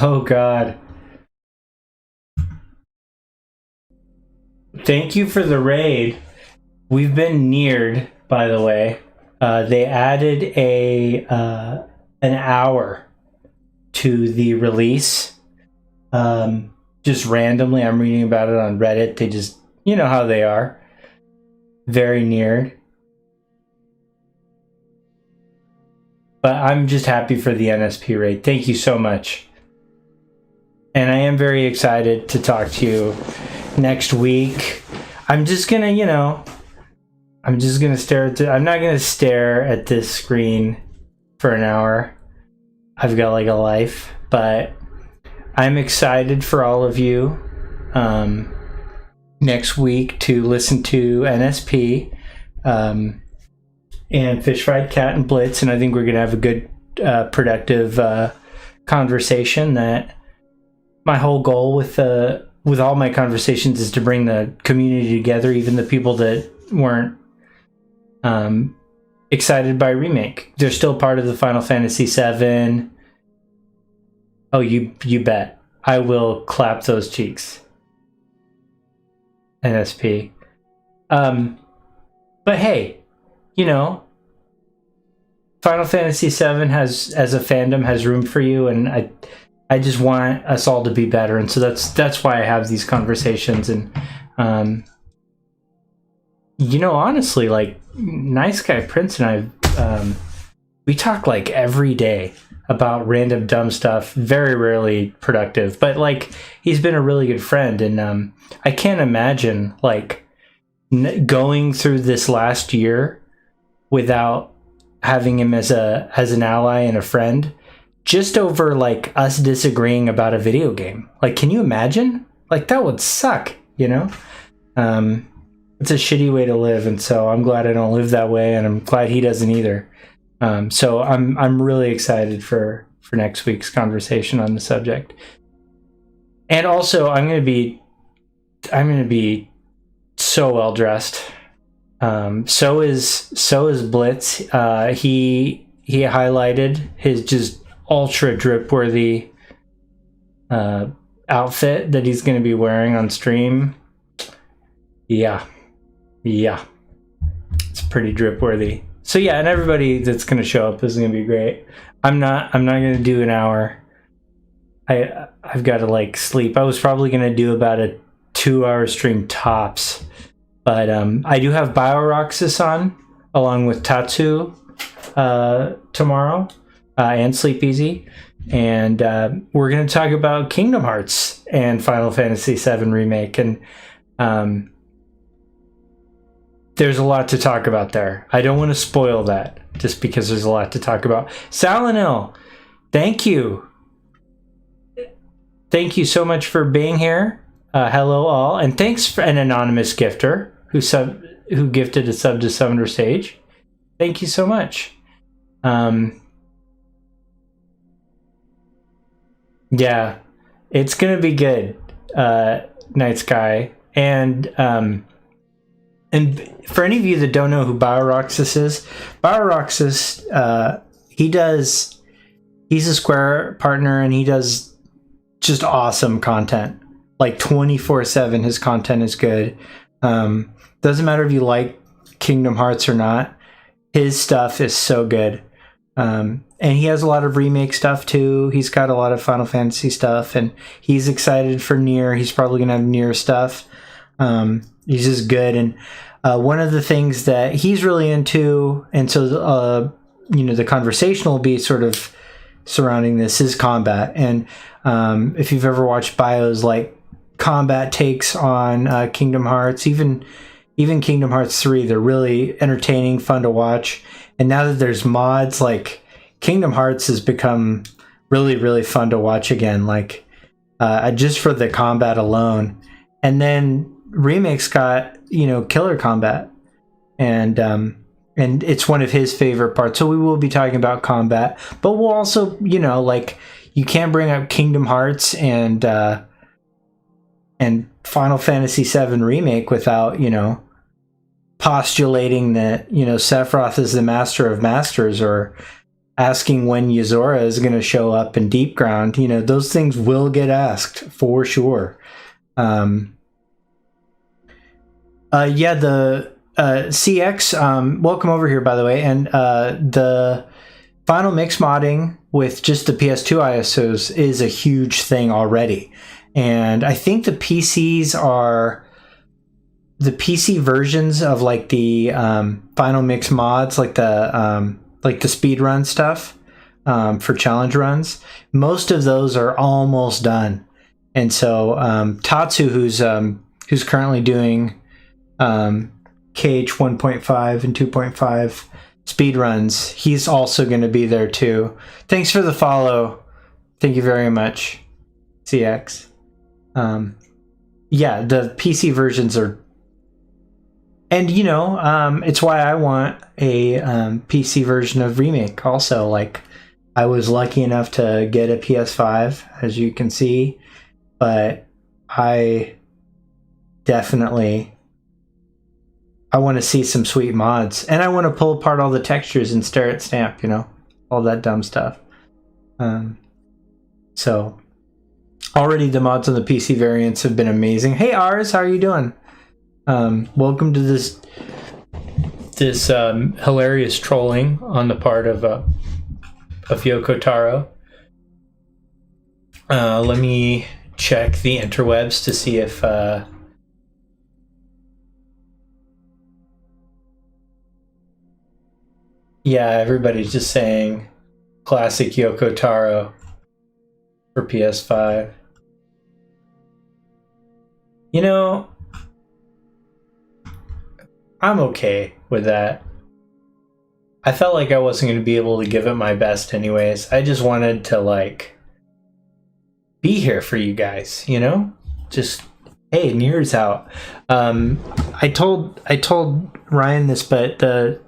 Oh God. Thank you for the raid. We've been neared, by the way. They added an hour to the release. Just randomly, I'm reading about it on Reddit. They just, you know how they are. Very neared. But I'm just happy for the NSP raid. Thank you so much. And I am very excited to talk to you next week. I'm just gonna, I'm just gonna stare at I'm not gonna stare at this screen for an hour. I've got like a life, but I'm excited for all of you next week to listen to NSP and Fish Fried Cat and Blitz, and I think we're gonna have a good, productive conversation. That my whole goal with all my conversations is to bring the community together, even the people that weren't excited by Remake. They're still part of the Final Fantasy VII. Oh, you bet. I will clap those cheeks. NSP. But hey, Final Fantasy VII has, as a fandom, has room for you, and I just want us all to be better, and so that's why I have these conversations. And honestly, like, Nice Guy Prince and I, we talk like every day about random dumb stuff, very rarely productive, but like, he's been a really good friend, and I can't imagine like going through this last year without having him as an ally and a friend, just over like us disagreeing about a video game. Like, can you imagine? Like, that would suck, It's a shitty way to live, and so I'm glad I don't live that way, and I'm glad he doesn't either. So I'm really excited for next week's conversation on the subject. And also, I'm gonna be so well dressed. So is Blitz. He highlighted his just ultra drip worthy outfit that he's going to be wearing on stream. Yeah, it's pretty drip worthy. So yeah, and everybody that's going to show up is going to be great. I'm not going to do an hour. I've got to like sleep. I was probably gonna do about a 2-hour stream tops, but I do have BioRoxys on along with Tatsu tomorrow and Sleep Easy, and we're gonna talk about Kingdom Hearts and Final Fantasy VII Remake, and there's a lot to talk about there. I don't want to spoil that just because there's a lot to talk about. Salinil, thank you. Thank you so much for being here. Hello all, and thanks for an anonymous gifter who gifted a sub to Summoner Stage. Thank you so much. Yeah, it's gonna be good, Night Sky, and for any of you that don't know who BioRoxys is, BioRoxys, he's a Square partner, and he does just awesome content, like 24/7. His content is good. Doesn't matter if you like Kingdom Hearts or not, his stuff is so good. And he has a lot of remake stuff too. He's got a lot of Final Fantasy stuff, and he's excited for Nier. He's probably gonna have Nier stuff. He's just good, and one of the things that he's really into, and so the conversation will be sort of surrounding this, is combat. And if you've ever watched Bio's like combat takes on Kingdom Hearts, even Kingdom Hearts 3, they're really entertaining, fun to watch. And now that there's mods, like Kingdom Hearts has become really, really fun to watch again, like just for the combat alone. And then Remake's got, killer combat, and it's one of his favorite parts. So we will be talking about combat, but we'll also, like, you can't bring up Kingdom Hearts and Final Fantasy VII Remake without, postulating that, Sephiroth is the master of masters, or asking when Yuzora is going to show up in Deep Ground. Those things will get asked for sure. The CX, welcome over here, by the way. And the final mix modding with just the PS2 ISOs is a huge thing already. And I think the PC versions of like the final mix mods, like the speedrun stuff for challenge runs, most of those are almost done. And so Tatsu, who's currently doing KH 1.5 and 2.5 speed runs, he's also going to be there too. Thanks for the follow. Thank you very much, CX. The PC versions are, and it's why I want a PC version of Remake also. Like, I was lucky enough to get a PS5, as you can see, but I want to see some sweet mods, and I want to pull apart all the textures and stare at stamp, all that dumb stuff. So already the mods on the PC variants have been amazing. Hey Ars, how are you doing? Welcome to this hilarious trolling on the part of Yoko Taro. Let me check the interwebs to see if everybody's just saying classic Yoko Taro for PS5. I'm okay with that. I felt like I wasn't going to be able to give it my best anyways. I just wanted to, like, be here for you guys, Just, hey, Nier's out. I told Ryan this, but the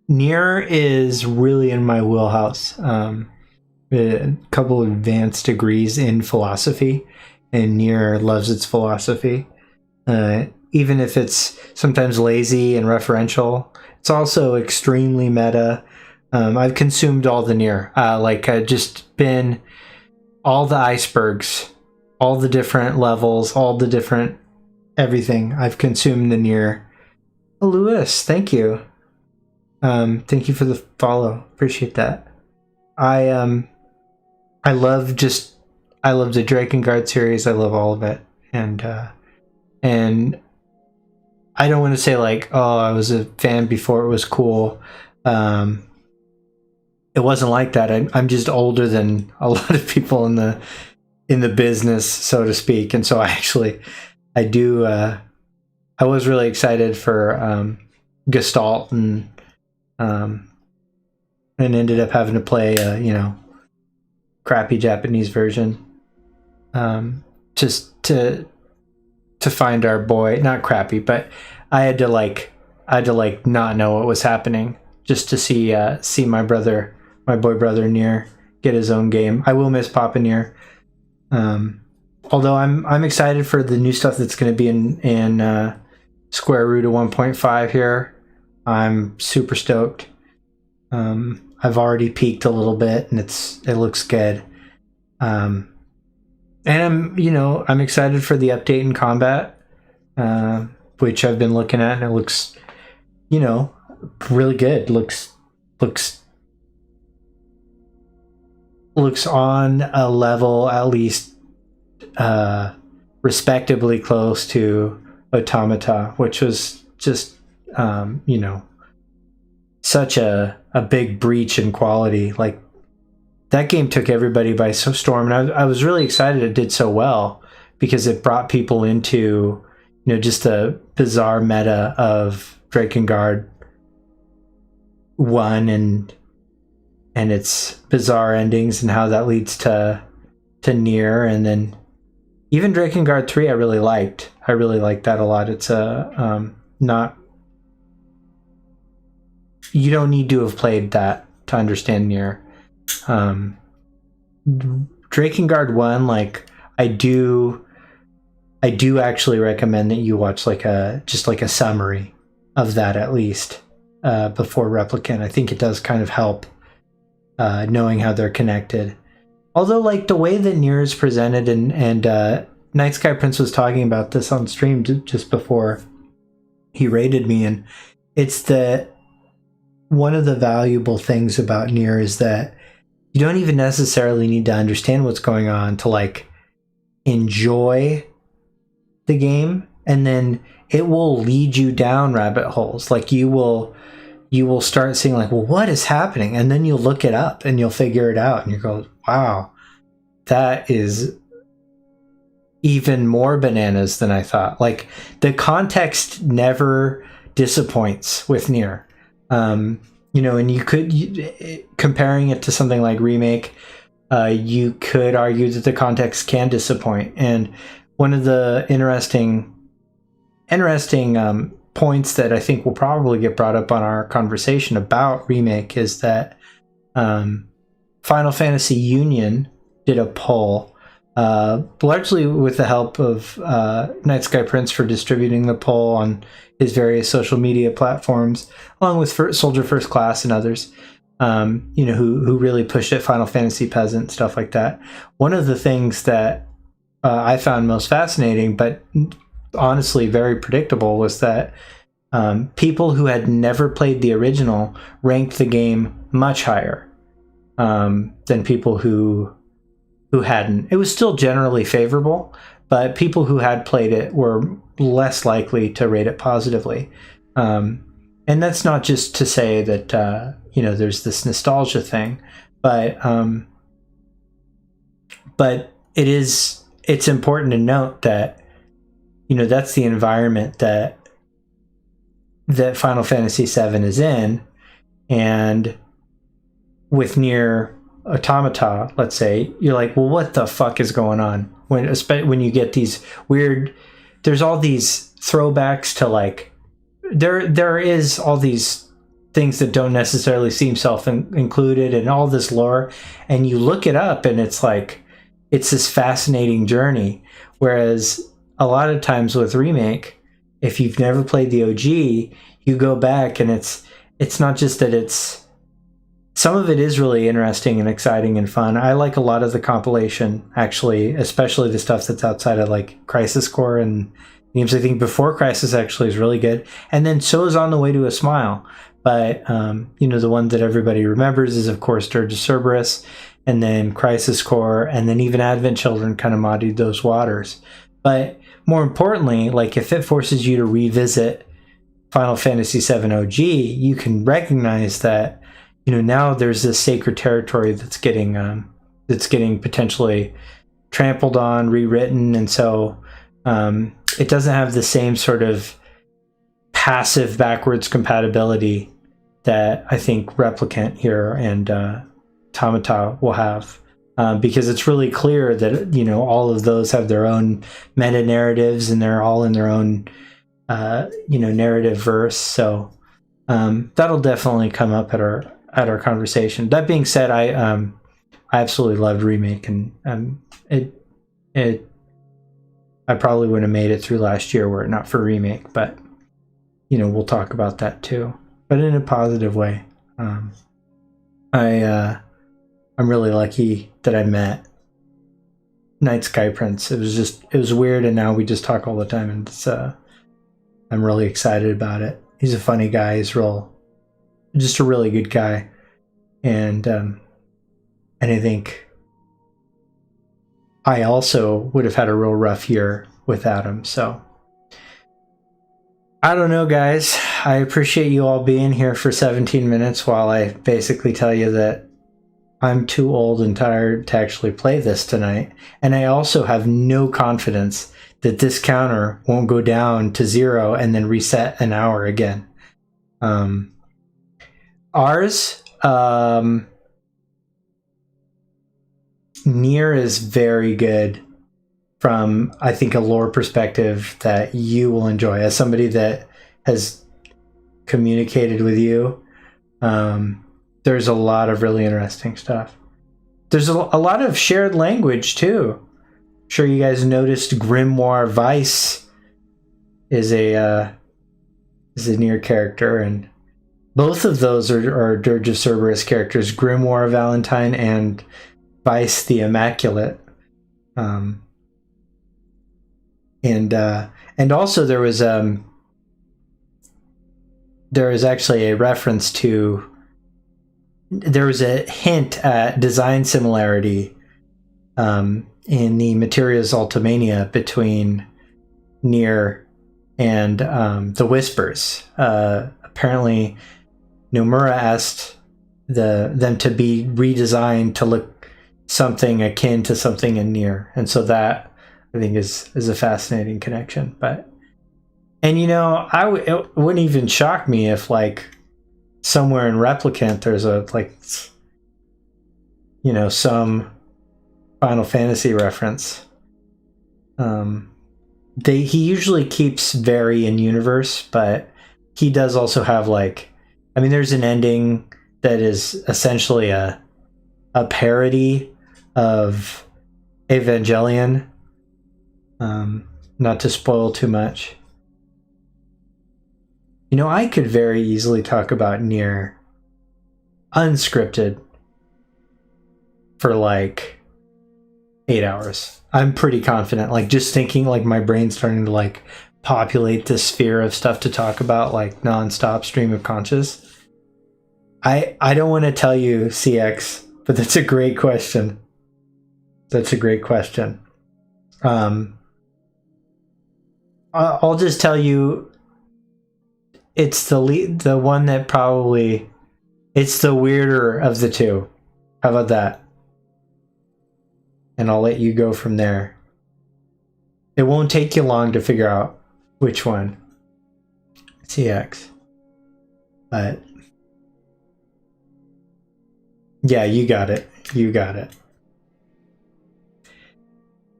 Nier is really in my wheelhouse. A couple of advanced degrees in philosophy, and Nier loves its philosophy. Even if it's sometimes lazy and referential, it's also extremely meta. I've consumed all the Nier. I've just been all the icebergs, all the different levels, all the different everything. I've consumed the Nier. Oh, Lewis, thank you. Thank you for the follow. Appreciate that. I love just I love the Drakengard series. I love all of it, and I don't want to say like, oh, I was a fan before it was cool. It wasn't like that. I'm just older than a lot of people in the business, so to speak, and so I do. I was really excited for Gestalt and ended up having to play crappy Japanese version just to find our boy. Not crappy, but I had to not know what was happening just to see my boy brother Nier get his own game. I will miss Papa Nier. Although I'm excited for the new stuff that's going to be in Square Root of 1.5 here. I'm super stoked. I've already peeked a little bit, and it looks good. And I'm excited for the update in combat, which I've been looking at, and it looks, really good. Looks on a level at least respectably close to Automata, which was just such a big breach in quality. Like, that game took everybody by storm, and I was really excited it did so well, because it brought people into just a bizarre meta of Drakengard 1 and its bizarre endings, and how that leads to Nier, and then even Drakengard 3 I really liked that a lot. It's not, you don't need to have played that to understand Nier. Drakengard 1, like, I do actually recommend that you watch just a summary of that, at least before RepliCANT. I think it does kind of help knowing how they're connected. Although, like, the way that Nier is presented, and Night Sky Prince was talking about this on stream just before he raided me, and it's that one of the valuable things about Nier is that you don't even necessarily need to understand what's going on to, like, enjoy the game, and then it will lead you down rabbit holes. Like, you will start seeing, like, well, what is happening? And then you'll look it up and you'll figure it out, and you go, wow, that is even more bananas than I thought. Like, the context never disappoints with Nier. And you could, comparing it to something like Remake, you could argue that the context can disappoint. And one of the interesting points that I think will probably get brought up on our conversation about Remake is that Final Fantasy Union did a poll, largely with the help of Night Sky Prince for distributing the poll on his various social media platforms, along with Soldier First Class and others, who really pushed it, Final Fantasy Peasant, stuff like that. One of the things that I found most fascinating, but honestly very predictable, was that people who had never played the original ranked the game much higher than people who hadn't. It was still generally favorable, but people who had played it were less likely to rate it positively. And that's not just to say that there's this nostalgia thing, but it's important to note that that's the environment that Final Fantasy VII is in. And with Nier Automata, let's say, you're like, well, what the fuck is going on? When you get these weird, there's all these throwbacks to, like, there is all these things that don't necessarily seem self-included, and all this lore, and you look it up and it's like, it's this fascinating journey. Whereas a lot of times with Remake, if you've never played the OG, you go back and it's not just that some of it is really interesting and exciting and fun. I like a lot of the compilation, actually, especially the stuff that's outside of, like, Crisis Core and games I think before Crisis actually is really good. And then so is On the Way to a Smile. But, the one that everybody remembers is, of course, Dirge of Cerberus. and then Crisis Core, and then even Advent Children kind of muddied those waters. But more importantly, like if it forces you to revisit Final Fantasy VII OG, you can recognize that, you know, now there's this sacred territory that's getting potentially trampled on, rewritten, and so it doesn't have the same sort of passive backwards compatibility that I think RepliCANT here and Automata will have, because it's really clear that, you know, all of those have their own meta narratives and they're all in their own you know, narrative verse. So that'll definitely come up at our conversation. That being said, I absolutely loved Remake, and I probably wouldn't have made it through last year were it not for Remake, but you know, we'll talk about that too, but in a positive way. I'm really lucky that I met Night Sky Prince. It was weird, and now we just talk all the time, and it's I'm really excited about it. He's a funny guy. He's just a really good guy, and I think I also would have had a real rough year without him. So I don't know, guys. I appreciate you all being here for 17 minutes while I basically tell you that I'm too old and tired to actually play this tonight. And I also have no confidence that this counter won't go down to 0 and then reset an hour again. Ours, Nier is very good from, I think, a lore perspective that you will enjoy. As somebody that has communicated with you, there's a lot of really interesting stuff. There's a lot of shared language too. I'm sure you guys noticed Grimoire Vice is a Nier character, and both of those are Dirge of Cerberus characters, Grimoire Valentine and Vice the Immaculate. And also there was actually a reference to, there was a hint at design similarity in the Materials Ultimania between Nier and the Whispers. Apparently Nomura asked them to be redesigned to look something akin to something in Nier, and so that I think is a fascinating connection. But, and you know, it wouldn't even shock me if like somewhere in RepliCANT there's a, like, you know, some Final Fantasy reference. He usually keeps very in universe, but he does also have, like, I mean, there's an ending that is essentially a parody of Evangelion. Not to spoil too much. You know, I could very easily talk about Nier unscripted for like 8 hours. I'm pretty confident. Like, just thinking, like, my brain's starting to like populate this sphere of stuff to talk about, like nonstop stream of conscious. I don't want to tell you, CX, but that's a great question. That's a great question. I'll just tell you, it's the one that probably, it's the weirder of the two. How about that? And I'll let you go from there. It won't take you long to figure out which one. CX. But yeah, you got it. You got it.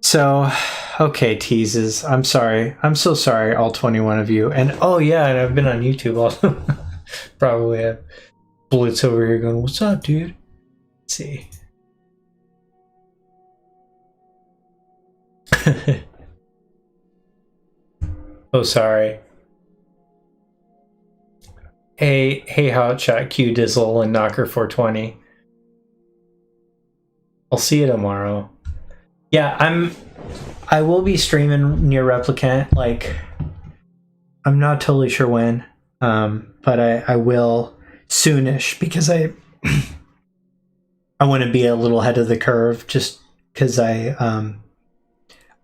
So, okay, teases. I'm sorry. I'm so sorry, all 21 of you. And oh yeah, and I've been on YouTube also. Probably have Blitz over here going, "What's up, dude?" Let's see. Oh, sorry. Hey, Hotshot, Q Dizzle, and Knocker 420. I'll see you tomorrow. Yeah, I will be streaming Nier RepliCANT. Like, I'm not totally sure when, but I will soonish, because I want to be a little ahead of the curve, just because I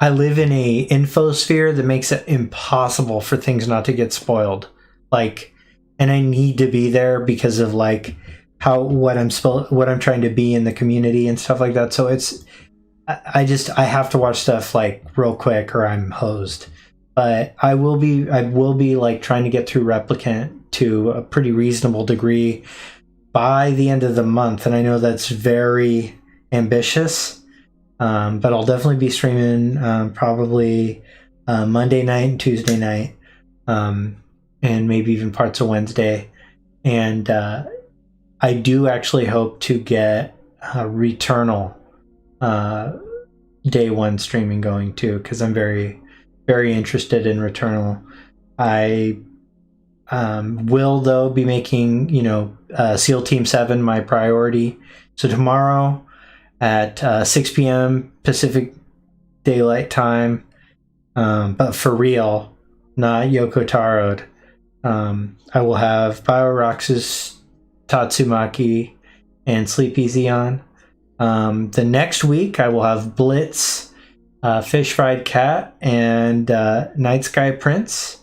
live in a infosphere that makes it impossible for things not to get spoiled. Like, and I need to be there because of like what I'm trying to be in the community and stuff like that. So I have to watch stuff like real quick or I'm hosed. But I will be like trying to get through RepliCANT to a pretty reasonable degree by the end of the month, and I know that's very ambitious. But I'll definitely be streaming probably Monday night and Tuesday night, and maybe even parts of Wednesday. And I do actually hope to get Returnal day one streaming going too, because I'm very, very interested in Returnal. I will though be making SEAL Team 7 my priority. So tomorrow at 6 p.m. Pacific Daylight Time, but for real, not Yoko Taro'd. I will have BioRox's Tatsumaki and Sleep Easy on. The next week, I will have Blitz, Fish Fried Cat, and Night Sky Prince.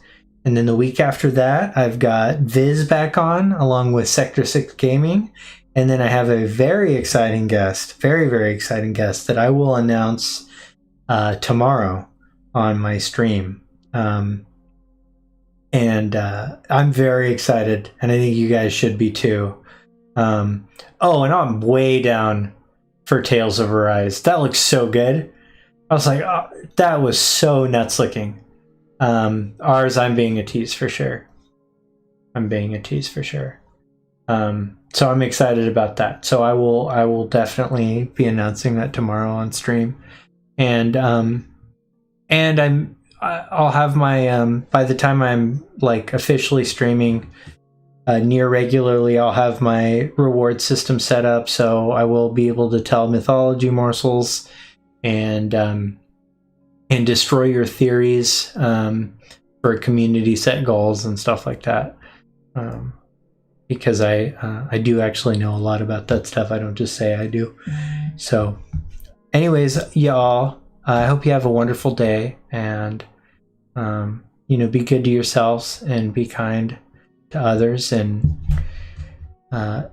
And then the week after that, I've got Viz back on, along with Sector 6 Gaming. And then I have a very exciting guest, very, very exciting guest that I will announce tomorrow on my stream. And I'm very excited, and I think you guys should be too. Oh, and I'm way down for Tales of Arise. That looks so good. I was like, oh, that was so nuts looking. Ours, I'm being a tease for sure. So I'm excited about that. So I will definitely be announcing that tomorrow on stream, and I'll have my by the time I'm like officially streaming near regularly, I'll have my reward system set up, so I will be able to tell mythology morsels and destroy your theories for community set goals and stuff like that. Because I do actually know a lot about that stuff. I don't just say I do. So anyways, y'all, I hope you have a wonderful day, and be good to yourselves and be kind to others, and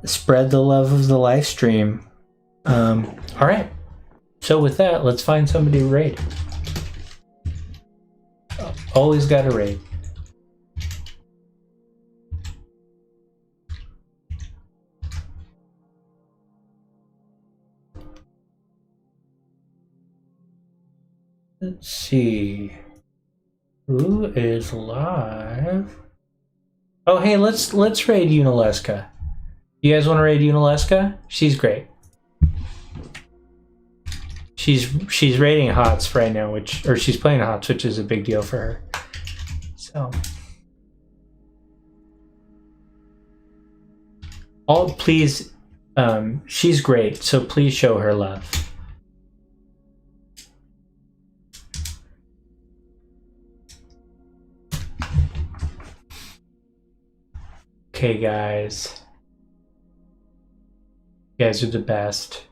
spread the love of the live stream. All right. So with that, let's find somebody to raid. Always got to raid. Let's see. Who is live? Oh, hey, let's raid Unileska. You guys want to raid Unileska? She's great. She's raiding HOTS right now, or she's playing HOTS, which is a big deal for her. So, please, she's great. So please show her love. Okay, guys. You guys are the best.